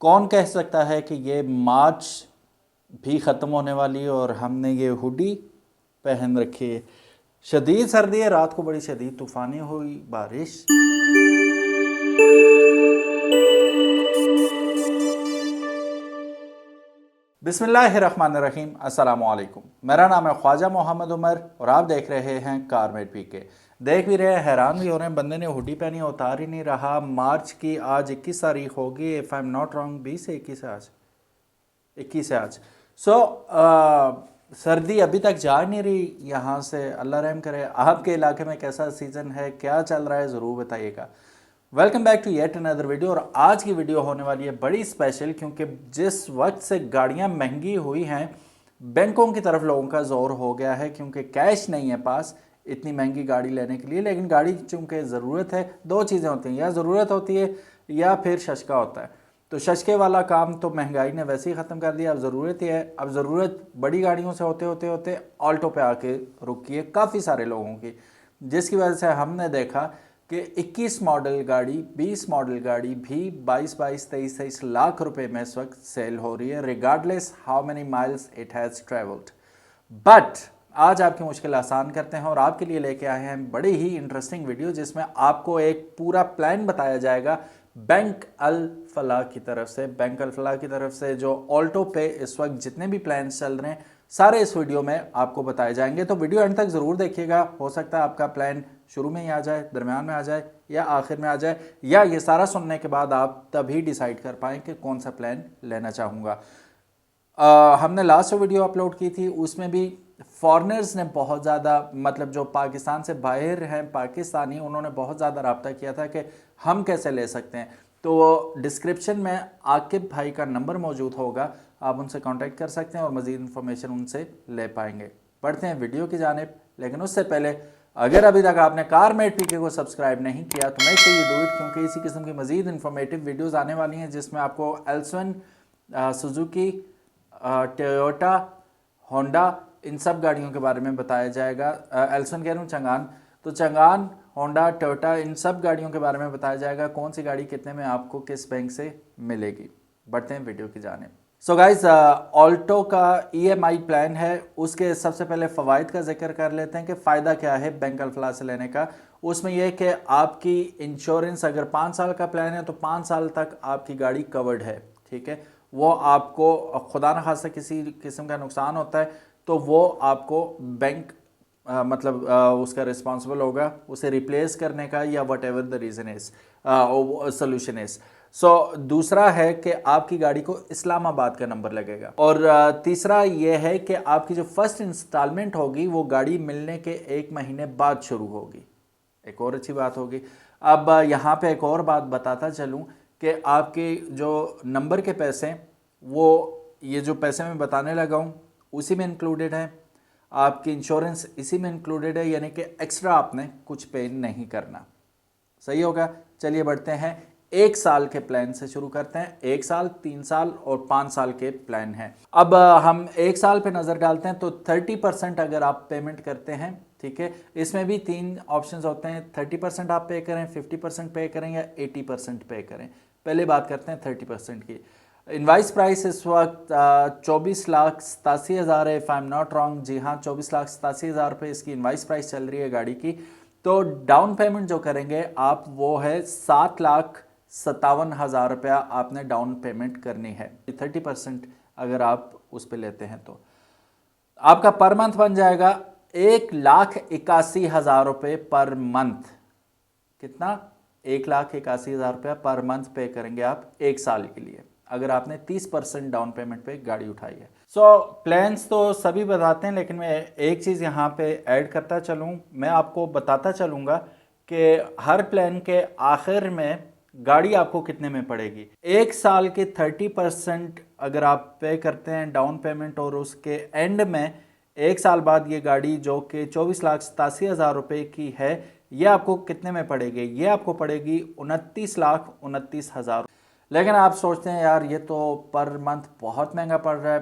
कौन कह सकता है कि ये मार्च भी ख़त्म होने वाली है और हमने ये हुडी पहन रखी है। शदीद सर्दी है, रात को बड़ी शदीद तूफ़ानी हुई बारिश। बिस्मिल्लाहिर्रहमानिर्रहीम, अस्सलाम वालेकुम। मेरा नाम है ख्वाजा मोहम्मद उमर और आप देख रहे हैं कारमेट पी के। देख भी रहे हैं, हैरान भी हो रहे हैं, बंदे ने हुडी पहनी उतार ही नहीं रहा। मार्च की आज 21 तारीख होगी, if I am not wrong. 20 से 21 है आज, 21 है आज। सर्दी अभी तक जा नहीं रही यहाँ से, अल्लाह रहम करे। आपके इलाके में कैसा सीज़न है, क्या चल रहा है, ज़रूर बताइएगा। Welcome back to yet another video. और आज की वीडियो होने वाली है बड़ी स्पेशल, क्योंकि जिस वक्त से गाड़ियाँ महंगी हुई हैं, बैंकों की तरफ लोगों का जोर हो गया है, क्योंकि कैश नहीं है पास इतनी महंगी गाड़ी लेने के लिए। लेकिन गाड़ी चूँकि ज़रूरत है, दो चीज़ें होती हैं, या ज़रूरत होती है या फिर शशका होता है। तो शशके वाला काम तो महंगाई ने वैसे ही ख़त्म कर दिया, अब ज़रूरत ही है। अब ज़रूरत बड़ी गाड़ियों से होते होते होते ऑल्टो पे आके रुकी है काफ़ी सारे लोगों की, जिसकी वजह से हमने देखा कि 21 मॉडल गाड़ी, 20 मॉडल गाड़ी भी 22-22, 23-23 लाख रुपए में इस वक्त सेल हो रही है, regardless how many miles it has travelled. But आज आपकी मुश्किल आसान करते हैं और आपके लिए लेके आए हैं बड़ी ही इंटरेस्टिंग वीडियो, जिसमें आपको एक पूरा प्लान बताया जाएगा बैंक अल फलाह की तरफ से। बैंक अल फलाह की तरफ से जो ऑल्टो पे इस वक्त जितने भी प्लान चल रहे हैं, सारे इस वीडियो में आपको बताए जाएंगे। तो वीडियो एंड तक ज़रूर देखिएगा। हो सकता है आपका प्लान शुरू में ही आ जाए, दरम्यान में आ जाए या आखिर में आ जाए, या ये सारा सुनने के बाद आप तभी डिसाइड कर पाएँ कि कौन सा प्लान लेना चाहूँगा। हमने लास्ट वीडियो अपलोड की थी, उसमें भी फॉरेनर्स ने बहुत ज़्यादा, मतलब जो पाकिस्तान से बाहर हैं पाकिस्तानी, उन्होंने बहुत ज़्यादा रब्ता किया था कि हम कैसे ले सकते हैं। तो डिस्क्रिप्शन में आकिब भाई का नंबर मौजूद होगा, आप उनसे कांटेक्ट कर सकते हैं और मज़ीद इन्फॉर्मेशन उनसे ले पाएंगे। बढ़ते हैं वीडियो की जानिब, लेकिन उससे पहले अगर अभी तक आपने कारमेट पीके को सब्सक्राइब नहीं किया तो मैं चाहिए डू इट, क्योंकि इसी किस्म की मज़ीद इन्फॉर्मेटिव वीडियोज़ आने वाली हैं, जिसमें आपको एल्सवन, सुजुकी, टोयोटा, होंडा, इन सब गाड़ियों के बारे में बताया जाएगा। एल्सन कह रहा हूँ, चंगान। तो चंगान, होंडा, टोयोटा, इन सब गाड़ियों के बारे में बताया जाएगा, कौन सी गाड़ी कितने में आपको किस बैंक से मिलेगी। बढ़ते हैं वीडियो की जानिब। सो गाइज, ऑल्टो का EMI प्लान है, उसके सबसे पहले फ़वाइद का जिक्र कर लेते हैं कि फ़ायदा क्या है बैंक अल फलाह से लेने का। उसमें यह कि आपकी इंश्योरेंस, अगर 5 साल का प्लान है तो 5 साल तक आपकी गाड़ी कवर्ड है, ठीक है। वो आपको खुदा न खास्ता किसी किस्म का नुकसान होता है तो वो आपको बैंक मतलब उसका रिस्पॉन्सिबल होगा उसे रिप्लेस करने का, या whatever the reason is, solution is. So दूसरा है कि आपकी गाड़ी को इस्लामाबाद का नंबर लगेगा। और तीसरा यह है कि आपकी जो फर्स्ट इंस्टॉलमेंट होगी वो गाड़ी मिलने के 1 महीने बाद शुरू होगी। एक और अच्छी बात होगी। अब यहाँ पे एक और बात बताता चलूँ कि आपके जो नंबर के पैसे, वो ये जो पैसे मैं बताने लगा हूँ उसी में इंक्लूडेड है, आपकी इंश्योरेंस इसी में इंक्लूडेड है, यानी कि एक्स्ट्रा आपने कुछ पे नहीं करना। सही होगा। चलिए बढ़ते हैं, 1 साल के प्लान से शुरू करते हैं। 1 साल, 3 साल और 5 साल के प्लान हैं। अब हम 1 साल पे नज़र डालते हैं तो 30% अगर आप पेमेंट करते हैं, ठीक है। इसमें भी 3 ऑप्शंस होते हैं, 30% आप पे करें, 50% पे करें या 80% पे करें। पहले बात करते हैं 30% की। इनवाइस प्राइस इस वक्त 24,87,000 है, if I am not wrong. जी हाँ, 24,87,000 रुपये इसकी इनवाइस प्राइस चल रही है गाड़ी की। तो डाउन पेमेंट जो करेंगे आप, वो है 7,57,000 रुपया आपने डाउन पेमेंट करनी है। 30% अगर आप उस पर लेते हैं तो आपका पर मंथ बन जाएगा 1,81,000 रुपये पर मंथ। कितना? 1,81,000 रुपया पर मंथ पे करेंगे आप 1 साल के लिए, अगर आपने 30% डाउन पेमेंट पे गाड़ी उठाई है। प्लान्स तो सभी बताते हैं, लेकिन मैं एक चीज़ यहाँ पे ऐड करता चलूँ, मैं आपको बताता चलूँगा कि हर प्लान के आखिर में गाड़ी आपको कितने में पड़ेगी। 1 साल के 30% अगर आप पे करते हैं डाउन पेमेंट, और उसके एंड में 1 साल बाद ये गाड़ी जो कि 24,87,000 रुपये की है, ये आपको कितने में पड़ेगी? ये आपको पड़ेगी 29,29,000। लेकिन आप सोचते हैं यार ये तो पर मंथ बहुत महंगा पड़ रहा है,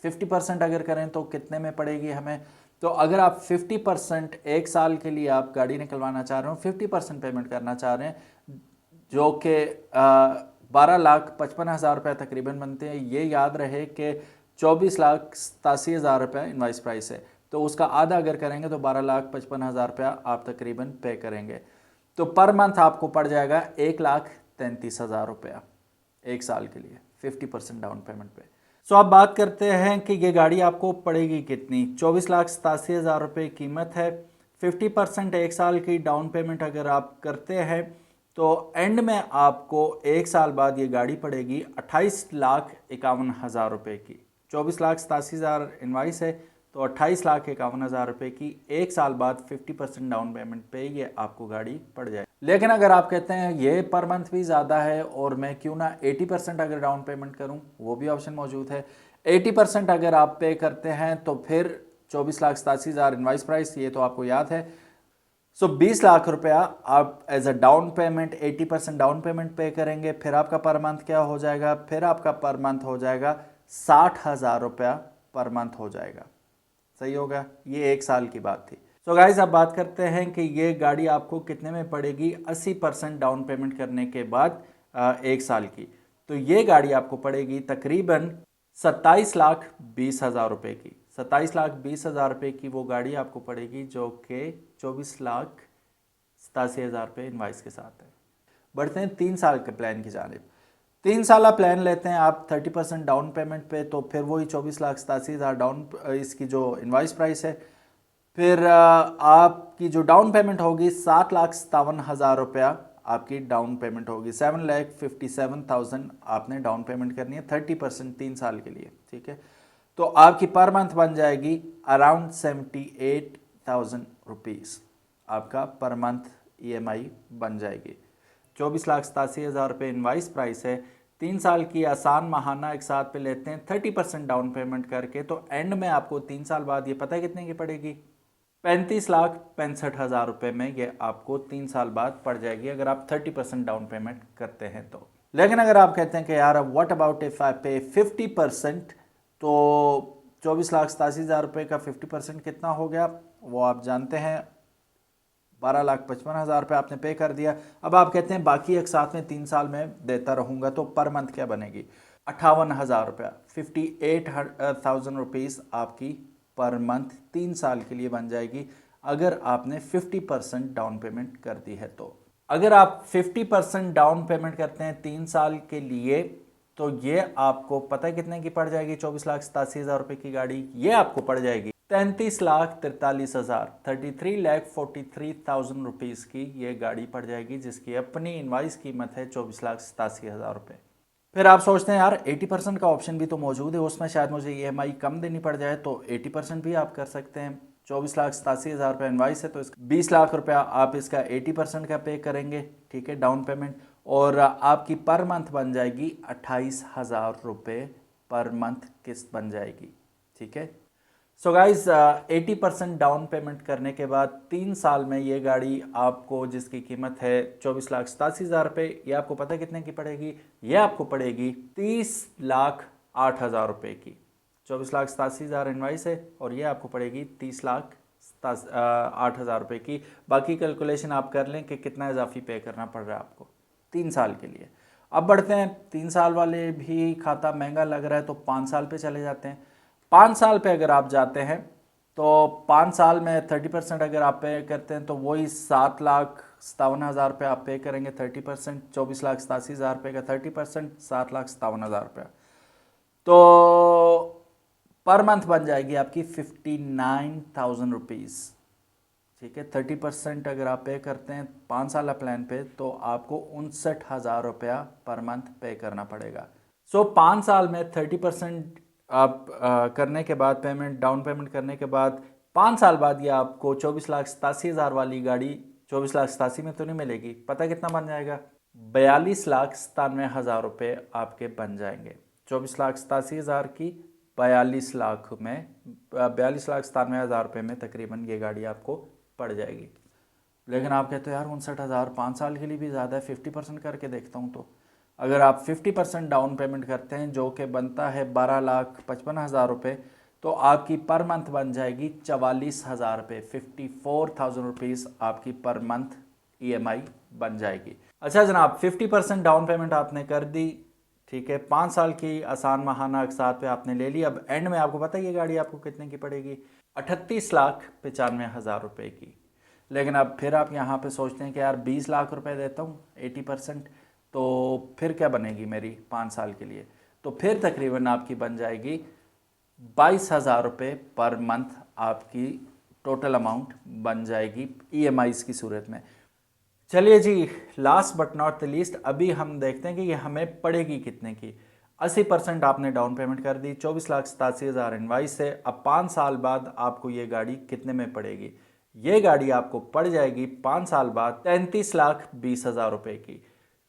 50% अगर करें तो कितने में पड़ेगी हमें? तो अगर आप 50% 1 साल के लिए आप गाड़ी निकलवाना चाह रहे हो, 50% पेमेंट करना चाह रहे हैं, जो कि 12,55,000 रुपये तकरीबन बनते हैं। ये याद रहे कि 24,87,000 रुपये इनवाइस प्राइस है, तो उसका आधा अगर करेंगे तो 12,55,000 रुपया आप तकरीबन पे करेंगे। तो पर मंथ आपको पड़ जाएगा 1,33,000 रुपया एक साल के लिए 50% डाउन पेमेंट पे। सो अब बात करते हैं कि ये गाड़ी आपको पड़ेगी कितनी। 24,87,000 रुपये कीमत है। 50% एक साल की डाउन पेमेंट अगर आप करते हैं तो एंड में आपको एक साल बाद ये गाड़ी पड़ेगी 28,51,000 रुपये की। 24,87,000 इनवाइस है तो 28,51,000 रुपये की एक साल बाद 50% डाउन पेमेंट पे ये आपको गाड़ी पड़ जाए। लेकिन अगर आप कहते हैं ये पर मंथ भी ज़्यादा है और मैं क्यों ना 80% अगर डाउन पेमेंट करूं, वो भी ऑप्शन मौजूद है। 80% अगर आप पे करते हैं तो फिर 24,87,000 इनवाइस प्राइस, ये तो आपको याद है। सो 20 लाख रुपया आप as a down payment 80% down payment pay करेंगे। फिर आपका पर मंथ क्या हो जाएगा, फिर आपका पर मंथ हो जाएगा 60,000 रुपया पर मंथ हो जाएगा। सही होगा, ये एक साल की बात थी। सो गाइज अब बात करते हैं कि ये गाड़ी आपको कितने में पड़ेगी 80% डाउन पेमेंट करने के बाद एक साल की। तो ये गाड़ी आपको पड़ेगी तकरीबन 27,20,000 रुपये की। 27,20,000 रुपये की वो गाड़ी आपको पड़ेगी जो कि 24,87,000 रुपये इनवाइस के साथ है। बढ़ते हैं 3 साल के प्लान की जानिब। 3 साल प्लान लेते हैं आप 30% डाउन पेमेंट पे, तो फिर वही 24,87,000 डाउन इसकी जो इनवाइस प्राइस है। फिर आपकी जो डाउन पेमेंट होगी 7,57,000 रुपया आपकी डाउन पेमेंट होगी। 7,57,000 आपने डाउन पेमेंट करनी है 30% 3 साल के लिए, ठीक है। तो आपकी पर मंथ बन जाएगी अराउंड 78,000 रुपीज़ आपका पर मंथ EMI बन जाएगी। 24,87,000 रुपये इनवाइस प्राइस है। 3 साल की आसान माहाना एक साथ पे लेते हैं 30% डाउन पेमेंट करके, तो एंड में आपको 3 साल बाद ये पता है कितने की पड़ेगी, 35,65,000 रुपये में ये आपको 3 साल बाद पड़ जाएगी अगर आप 30% डाउन पेमेंट करते हैं तो। लेकिन अगर आप कहते हैं कि यार अब व्हाट अबाउट इफ आई पे 50%, तो 24,87,000 रुपये का 50% कितना हो गया वो आप जानते हैं, 12,55,000 रुपये आपने पे कर दिया। अब आप कहते हैं बाकी एक साथ में 3 साल में देता रहूँगा तो पर मंथ क्या बनेगी, 58,000 रुपया, 58,000 रुपीज़ आपकी पर मंथ 3 साल के लिए बन जाएगी अगर आपने 50% डाउन पेमेंट कर दी है तो। अगर आप 50% डाउन पेमेंट करते हैं 3 साल के लिए तो ये आपको पता है कितने की पड़ जाएगी, 24,87,000 रुपये की गाड़ी ये आपको पड़ जाएगी 33,43,000, 33,43,000 रुपीज़ की ये गाड़ी पड़ जाएगी जिसकी अपनी इनवाइस कीमत है 24,87,000 रुपये। फिर आप सोचते हैं यार 80% का ऑप्शन भी तो मौजूद है, उसमें शायद मुझे EMI कम देनी पड़ जाए, तो 80% भी आप कर सकते हैं। 24,87,000 रुपये इनवाइस है तो इसका 20 लाख रुपया आप इसका 80% का पे करेंगे, ठीक है, डाउन पेमेंट, और आपकी पर मंथ बन जाएगी 28,000 रुपये पर मंथ किस्त बन जाएगी, ठीक है। सो गाइज 80% डाउन पेमेंट करने के बाद 3 साल में ये गाड़ी आपको जिसकी कीमत है 24,87,000 रुपये, ये आपको पता है कितने की पड़ेगी, ये आपको पड़ेगी 30,08,000 रुपये की। 24,87,000 इनवाइस है और ये आपको पड़ेगी 30,08,000 रुपये की। बाकी कैलकुलेशन आप कर लें कि कितना इजाफी पे करना पड़ रहा है आपको 3 साल के लिए। अब बढ़ते हैं 3 साल वाले भी खाता महंगा लग रहा है तो 5 साल पे चले जाते हैं। 5 साल पे अगर आप जाते हैं तो 5 साल में 30% अगर आप पे करते हैं तो वही 7,57,000 रुपये आप पे करेंगे 30%, 24,87,000 रुपये का 30%, 7,57,000 रुपये, तो पर मंथ बन जाएगी आपकी 59,000 रुपीज़, ठीक है। 30% अगर आप पे करते हैं 5 साल प्लान पे तो आपको 59,000 रुपया पर मंथ पे करना पड़ेगा। सो 5 साल में 30% आप करने के बाद पेमेंट डाउन पेमेंट करने के बाद 5 साल बाद ये आपको 24,87,000 वाली गाड़ी 24,87,000 में तो नहीं मिलेगी, पता कितना बन जाएगा, 42,97,000 रुपये आपके बन जाएंगे। 24,87,000 की 42 लाख में 42,97,000 रुपये में तकरीबन ये गाड़ी आपको पड़ जाएगी। लेकिन आप कहते हो यार 59,000 5 साल के लिए भी ज़्यादा है, 50% करके देखता हूँ। तो अगर आप 50% डाउन पेमेंट करते हैं जो कि बनता है 12,55,000 रुपये, तो आपकी पर मंथ बन जाएगी 44,000 रुपये, 54,000 रुपीज़ आपकी पर मंथ EMI बन जाएगी। अच्छा जनाब, 50% डाउन पेमेंट आपने कर दी, ठीक है, 5 साल की आसान माहाना अकसात पे आपने ले ली। अब एंड में आपको पता है ये गाड़ी आपको कितने की पड़ेगी? 38,95,000 रुपये की। लेकिन अब फिर आप यहाँ पे सोचते हैं कि यार 20 लाख रुपए देता हूँ 80%, तो फिर क्या बनेगी मेरी 5 साल के लिए? तो फिर तकरीबन आपकी बन जाएगी 22,000 रुपये पर मंथ, आपकी टोटल अमाउंट बन जाएगी ईएमआईज़ की सूरत में। चलिए जी, last but not the least, अभी हम देखते हैं कि ये हमें पड़ेगी कितने की। 80% आपने डाउन पेमेंट कर दी, 24,87,000 इनवाइस से। अब 5 साल बाद आपको ये गाड़ी कितने में पड़ेगी? ये गाड़ी आपको पड़ जाएगी 5 साल बाद 33,20,000 रुपये की।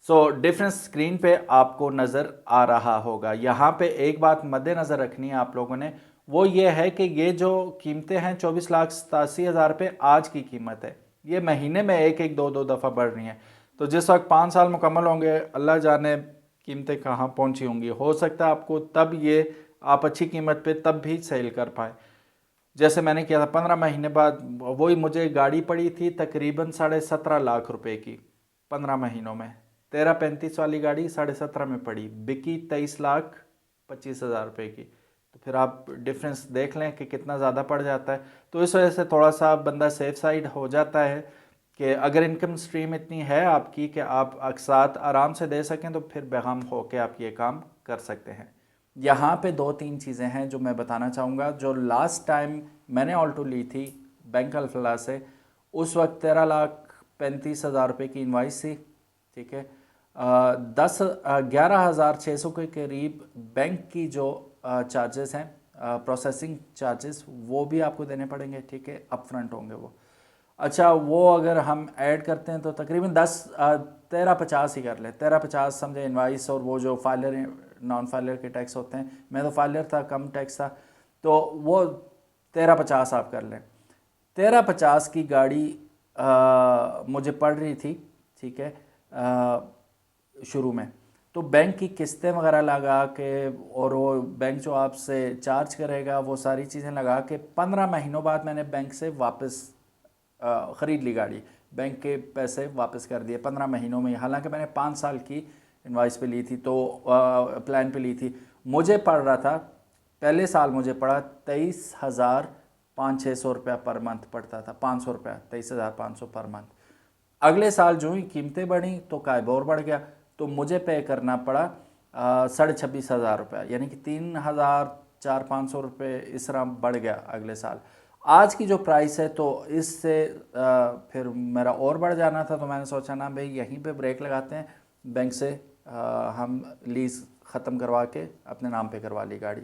सो डिफरेंस स्क्रीन पे आपको नज़र आ रहा होगा। यहाँ पे एक बात मद्देनज़र रखनी है आप लोगों ने, वो ये है कि ये जो कीमतें हैं 24,87,000 रुपये आज की कीमत है, ये महीने में एक एक दो दो दफ़ा बढ़ रही हैं। तो जिस वक्त 5 साल मुकम्मल होंगे, अल्लाह जाने कीमतें कहाँ पहुँची होंगी। हो सकता है आपको तब ये आप अच्छी कीमत पे तब भी सेल कर पाए। जैसे मैंने किया था 15 महीने बाद, वही मुझे गाड़ी पड़ी थी तकरीबन 17.5 लाख रुपए की 15 महीनों में। 1335 वाली गाड़ी 17.5 में पड़ी, बिकी 23,25,000 रुपये की। तो फिर आप डिफरेंस देख लें कि कितना ज़्यादा पड़ जाता है। तो इस वजह से थोड़ा सा बंदा सेफ साइड हो जाता है कि अगर इनकम स्ट्रीम इतनी है आपकी कि आप अकसात आराम से दे सकें, तो फिर बेगम होकर आप ये काम कर सकते हैं। यहाँ पे 2-3 चीज़ें हैं जो मैं बताना चाहूँगा। जो लास्ट टाइम मैंने ऑल्टो ली थी बैंक अल्फला से, उस वक्त 13,35,000 रुपये की इनवाइस थी, ठीक है। 11,600 के करीब बैंक की जो चार्जेस हैं, प्रोसेसिंग चार्जेस, वो भी आपको देने पड़ेंगे, ठीक है, अप फ्रंट होंगे वो। अच्छा, वो अगर हम ऐड करते हैं तो तकरीबन 13,50 ही कर लें। 13,50 समझे इनवाइस, और वो जो फाइलर नॉन फाइलर के टैक्स होते हैं, मैं तो फाइलर था, कम टैक्स था, तो वो 13,50 आप कर लें। 13,50 की गाड़ी मुझे पड़ रही थी, ठीक है, शुरू में। तो बैंक की किस्तें वगैरह लगा के, और वो बैंक जो आपसे चार्ज करेगा, वो सारी चीज़ें लगा के 15 महीनों बाद मैंने बैंक से वापस ख़रीद ली गाड़ी। बैंक के पैसे वापस कर दिए 15 महीनों में। हालांकि मैंने 5 साल की इनवाइस पे ली थी, तो प्लान पे ली थी। मुझे पड़ रहा था, पहले साल मुझे पड़ा 23,500-600 रुपया पर मंथ पड़ता था। 500 रुपया, 23,500 पर मंथ। अगले साल जो ही कीमतें बढ़ी तो कायबोर बढ़ गया, तो मुझे पे करना पड़ा 26,500 रुपया, यानी कि 3,400-500 रुपये इस तरह बढ़ गया अगले साल। आज की जो प्राइस है, तो इससे फिर मेरा और बढ़ जाना था। तो मैंने सोचा ना भाई, यहीं पे ब्रेक लगाते हैं, बैंक से हम लीज़ ख़त्म करवा के अपने नाम पे करवा ली गाड़ी।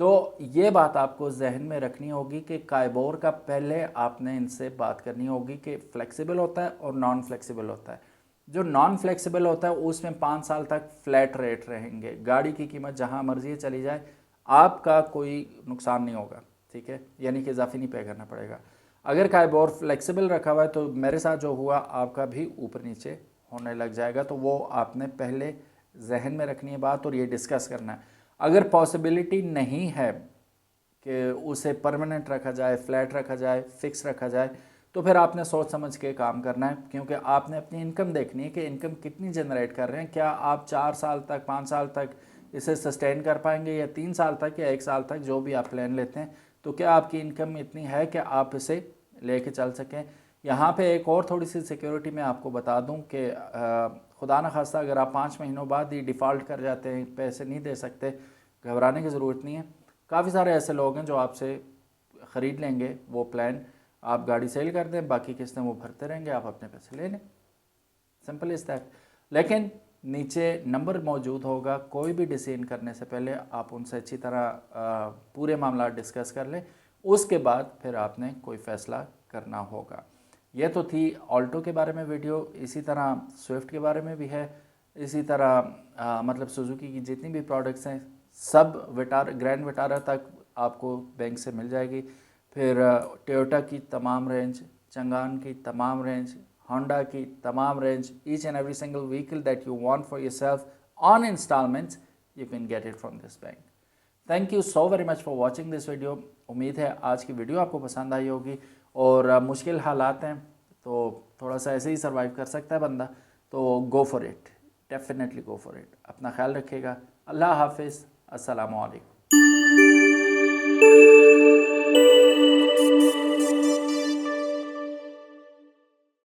तो ये बात आपको जहन में रखनी होगी कि कायबोर का पहले आपने इनसे बात करनी होगी कि फ्लेक्सिबल होता है और नॉन फ्लेक्सिबल होता है। जो नॉन फ्लेक्सिबल होता है उसमें 5 साल तक फ्लैट रेट रहेंगे, गाड़ी की कीमत जहाँ मर्जी चली जाए, आपका कोई नुकसान नहीं होगा, ठीक है, यानी कि इजाफी नहीं पे करना पड़ेगा। अगर कायबोर फ्लेक्सिबल रखा हुआ है, तो मेरे साथ जो हुआ आपका भी ऊपर नीचे होने लग जाएगा। तो वो आपने पहले जहन में रखनी है बात, और ये डिस्कस करना है। अगर पॉसिबिलिटी नहीं है कि उसे परमानेंट रखा जाए, फ्लैट रखा जाए, फिक्स रखा जाए, तो फिर आपने सोच समझ के काम करना है, क्योंकि आपने अपनी इनकम देखनी है कि इनकम कितनी जनरेट कर रहे हैं। क्या आप 4 साल तक, 5 साल तक इसे सस्टेन कर पाएंगे, या 3 साल तक, या 1 साल तक, जो भी आप प्लान लेते हैं। तो क्या आपकी इनकम इतनी है कि आप इसे लेके चल सकें। यहाँ पे एक और थोड़ी सी सिक्योरिटी मैं आपको बता दूं कि खुदा न खास्ता अगर आप 5 महीनों बाद ही डिफ़ॉल्ट कर जाते हैं, पैसे नहीं दे सकते, घबराने की ज़रूरत नहीं है। काफ़ी सारे ऐसे लोग हैं जो आपसे ख़रीद लेंगे वो प्लान, आप गाड़ी सेल कर दें, बाकी किस्तें वो भरते रहेंगे, आप अपने पैसे ले लें, सिंपल इज़ दैट। लेकिन नीचे नंबर मौजूद होगा, कोई भी डिसीजन करने से पहले आप उनसे अच्छी तरह पूरे मामला डिस्कस कर लें, उसके बाद फिर आपने कोई फ़ैसला करना होगा। यह तो थी ऑल्टो के बारे में वीडियो। इसी तरह स्विफ्ट के बारे में भी है, इसी तरह मतलब सुजुकी की जितनी भी प्रोडक्ट्स हैं, सब ग्रैंड विटारा तक आपको बैंक से मिल जाएगी। फिर टोयोटा की तमाम रेंज, चंगान की तमाम रेंज, होंडा की तमाम range, each and every single vehicle that you want for yourself on installments, you can get it from this bank. Thank you so very much for watching this video. उम्मीद है आज की video आपको पसंद आई होगी। और मुश्किल हालात हैं, तो थोड़ा सा ऐसे ही सर्वाइव कर सकता है बंदा। तो go for it, definitely go for it. अपना ख्याल रखिएगा। अल्लाह हाफिज़, अस्सलामु अलैकुम।